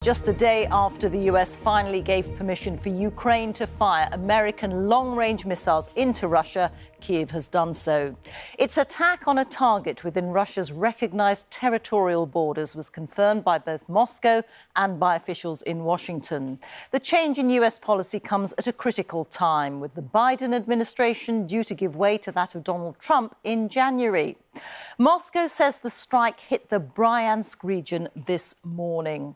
Just a day after the US finally gave permission for Ukraine to fire American long-range missiles into Russia, Kyiv has done so. Its attack on a target within Russia's recognized territorial borders was confirmed by both Moscow and by officials in Washington. The change in US policy comes at a critical time, with the Biden administration due to give way to that of Donald Trump in January. Moscow says the strike hit the Bryansk region this morning.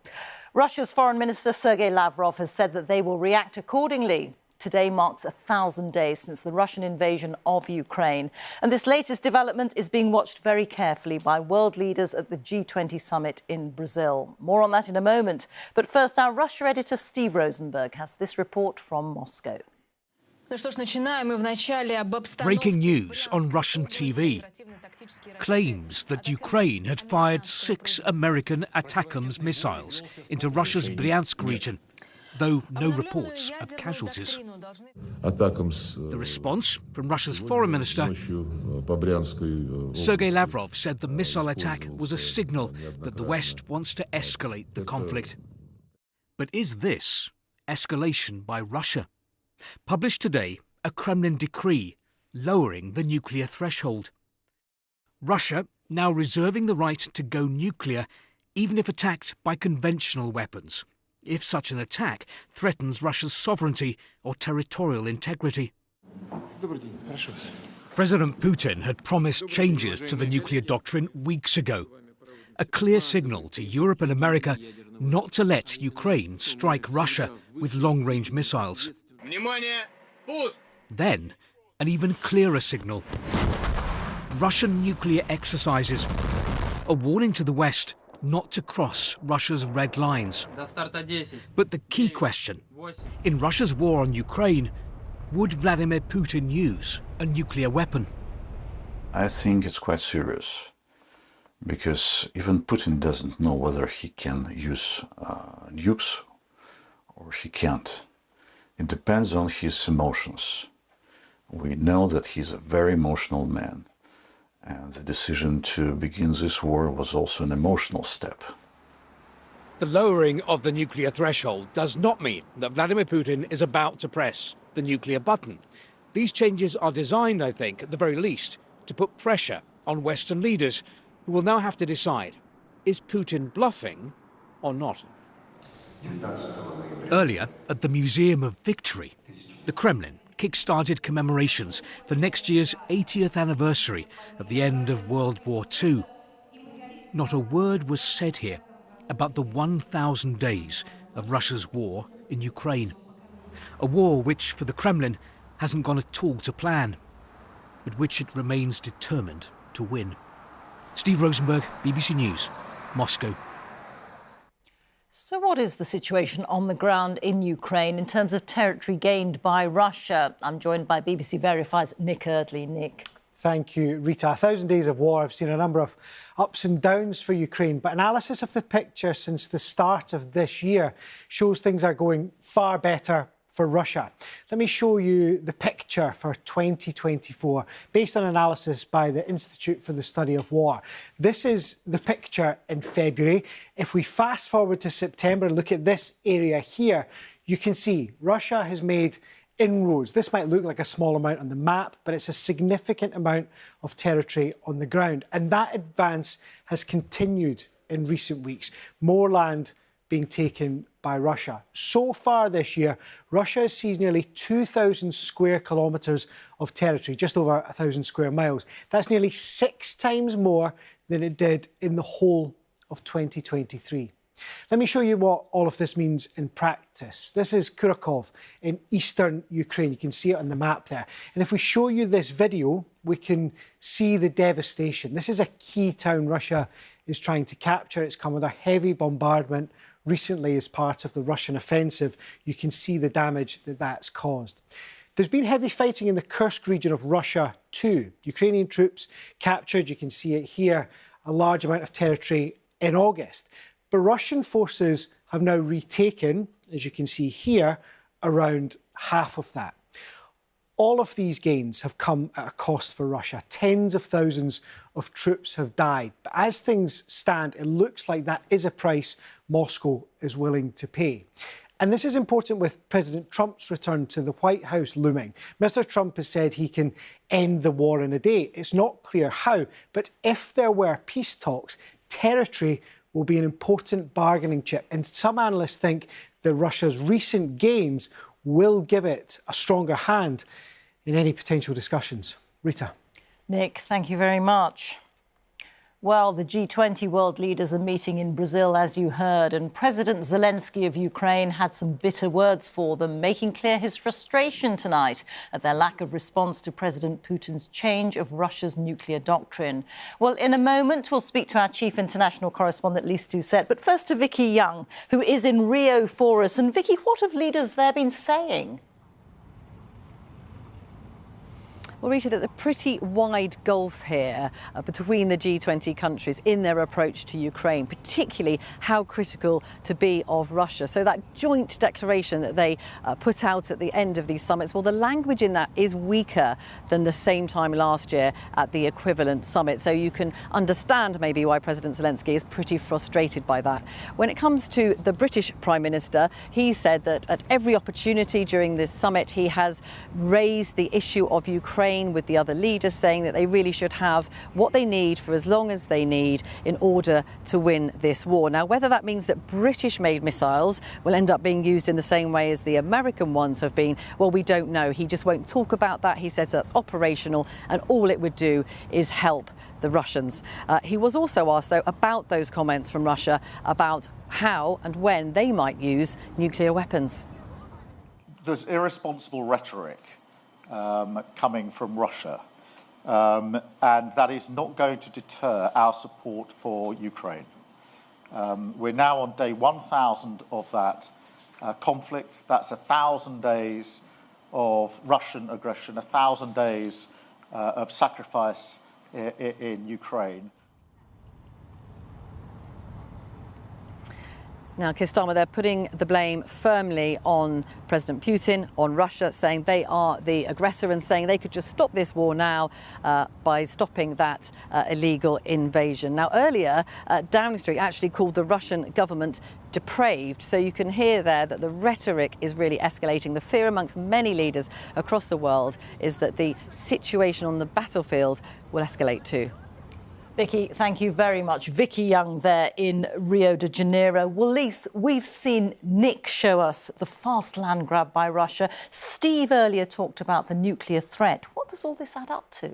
Russia's Foreign Minister Sergei Lavrov has said that they will react accordingly. Today marks 1,000 days since the Russian invasion of Ukraine. And this latest development is being watched very carefully by world leaders at the G20 summit in Brazil. More on that in a moment. But first, our Russia editor Steve Rosenberg has this report from Moscow. Breaking news on Russian TV. Claims that Ukraine had fired 6 American ATACMS missiles into Russia's Bryansk region, though no reports of casualties. The response from Russia's foreign minister, Sergei Lavrov, said the missile attack was a signal that the West wants to escalate the conflict. But is this escalation by Russia? Published today, a Kremlin decree lowering the nuclear threshold. Russia now reserving the right to go nuclear even if attacked by conventional weapons, if such an attack threatens Russia's sovereignty or territorial integrity. President Putin had promised changes to the nuclear doctrine weeks ago, a clear signal to Europe and America not to let Ukraine strike Russia with long-range missiles. Then, an even clearer signal. Russian nuclear exercises, a warning to the West not to cross Russia's red lines. But the key question, in Russia's war on Ukraine, would Vladimir Putin use a nuclear weapon? I think it's quite serious, because even Putin doesn't know whether he can use nukes or he can't. It depends on his emotions. We know that he's a very emotional man. And the decision to begin this war was also an emotional step. The lowering of the nuclear threshold does not mean that Vladimir Putin is about to press the nuclear button. These changes are designed, I think, at the very least, to put pressure on Western leaders who will now have to decide, is Putin bluffing or not? Earlier, at the Museum of Victory, the Kremlin kick-started commemorations for next year's 80th anniversary of the end of World War II. Not a word was said here about the 1,000 days of Russia's war in Ukraine. A war which, for the Kremlin, hasn't gone at all to plan, but which it remains determined to win. Steve Rosenberg, BBC News, Moscow. So what is the situation on the ground in Ukraine in terms of territory gained by Russia? I'm joined by BBC Verify's Nick Eardley. Nick. Thank you, Rita. 1,000 days of war have seen a number of ups and downs for Ukraine, but analysis of the picture since the start of this year shows things are going far better for Russia. Let me show you the picture for 2024, based on analysis by the Institute for the Study of War. This is the picture in February. If we fast forward to September, look at this area here, you can see Russia has made inroads. This might look like a small amount on the map, but it's a significant amount of territory on the ground. And that advance has continued in recent weeks. More land being taken by Russia. So far this year, Russia has seized nearly 2,000 square kilometres of territory, just over 1,000 square miles. That's nearly 6 times more than it did in the whole of 2023. Let me show you what all of this means in practice. This is Kurakov in eastern Ukraine. You can see it on the map there. And if we show you this video, we can see the devastation. This is a key town Russia is trying to capture. It's come under heavy bombardment recently as part of the Russian offensive. You can see the damage that that's caused. There's been heavy fighting in the Kursk region of Russia too. Ukrainian troops captured, you can see it here, a large amount of territory in August. But Russian forces have now retaken, as you can see here, around half of that. All of these gains have come at a cost for Russia. Tens of thousands of troops have died. But as things stand, it looks like that is a price Moscow is willing to pay. And this is important with President Trump's return to the White House looming. Mr. Trump has said he can end the war in a day. It's not clear how, but if there were peace talks, territory will be an important bargaining chip. And some analysts think that Russia's recent gains will give it a stronger hand in any potential discussions. Rita. Nick, thank you very much. Well, the G20 world leaders are meeting in Brazil, as you heard, and President Zelensky of Ukraine had some bitter words for them, making clear his frustration tonight at their lack of response to President Putin's change of Russia's nuclear doctrine. Well, in a moment, we'll speak to our chief international correspondent, Lise Doucette. But first to Vicky Young, who is in Rio for us. And Vicky, what have leaders there been saying? Well, Rita, there's a pretty wide gulf here between the G20 countries in their approach to Ukraine, particularly how critical to be of Russia. So that joint declaration that they put out at the end of these summits, well, the language in that is weaker than the same time last year at the equivalent summit. So you can understand maybe why President Zelensky is pretty frustrated by that. When it comes to the British Prime Minister, he said that at every opportunity during this summit, he has raised the issue of Ukraine with the other leaders, saying that they really should have what they need for as long as they need in order to win this war. Now, whether that means that British-made missiles will end up being used in the same way as the American ones have been, well, we don't know. He just won't talk about that. He says that's operational, and all it would do is help the Russians. He was also asked, though, about those comments from Russia about how and when they might use nuclear weapons. There's irresponsible rhetoric coming from Russia, and that is not going to deter our support for Ukraine. We're now on day 1,000 of that conflict. That's 1,000 days of Russian aggression, 1,000 days of sacrifice in Ukraine. Now, Keir Starmer, they're putting the blame firmly on President Putin, on Russia, saying they are the aggressor and saying they could just stop this war now by stopping that illegal invasion. Now, earlier, Downing Street actually called the Russian government depraved. So you can hear there that the rhetoric is really escalating. The fear amongst many leaders across the world is that the situation on the battlefield will escalate too. Vicky, thank you very much. Vicky Young there in Rio de Janeiro. Well, Lise, we've seen Nick show us the fast land grab by Russia. Steve earlier talked about the nuclear threat. What does all this add up to?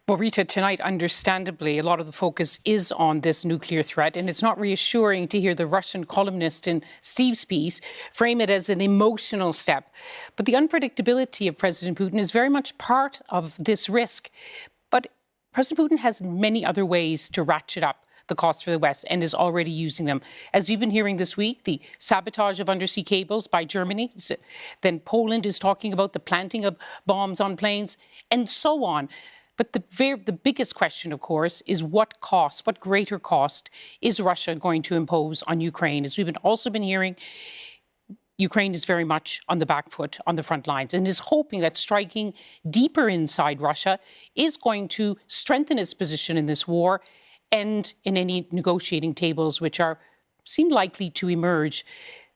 Well, Rita, tonight, understandably, a lot of the focus is on this nuclear threat, and it's not reassuring to hear the Russian columnist in Steve's piece frame it as an emotional step. But the unpredictability of President Putin is very much part of this risk. But President Putin has many other ways to ratchet up the cost for the West and is already using them. As we've been hearing this week, the sabotage of undersea cables by Germany. Then Poland is talking about the planting of bombs on planes and so on. But the biggest question, of course, is what greater cost is Russia going to impose on Ukraine? As we've also been hearing, Ukraine is very much on the back foot, on the front lines, and is hoping that striking deeper inside Russia is going to strengthen its position in this war and in any negotiating tables which seem likely to emerge.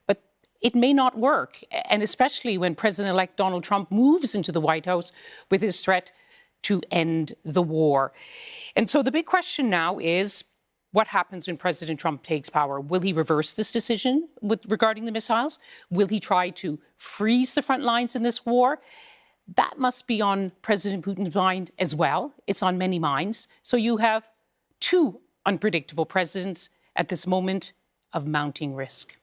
But it may not work, and especially when President-elect Donald Trump moves into the White House with his threat to end the war. And so the big question now is, what happens when President Trump takes power? Will he reverse this decision regarding the missiles? Will he try to freeze the front lines in this war? That must be on President Putin's mind as well. It's on many minds. So you have two unpredictable presidents at this moment of mounting risk.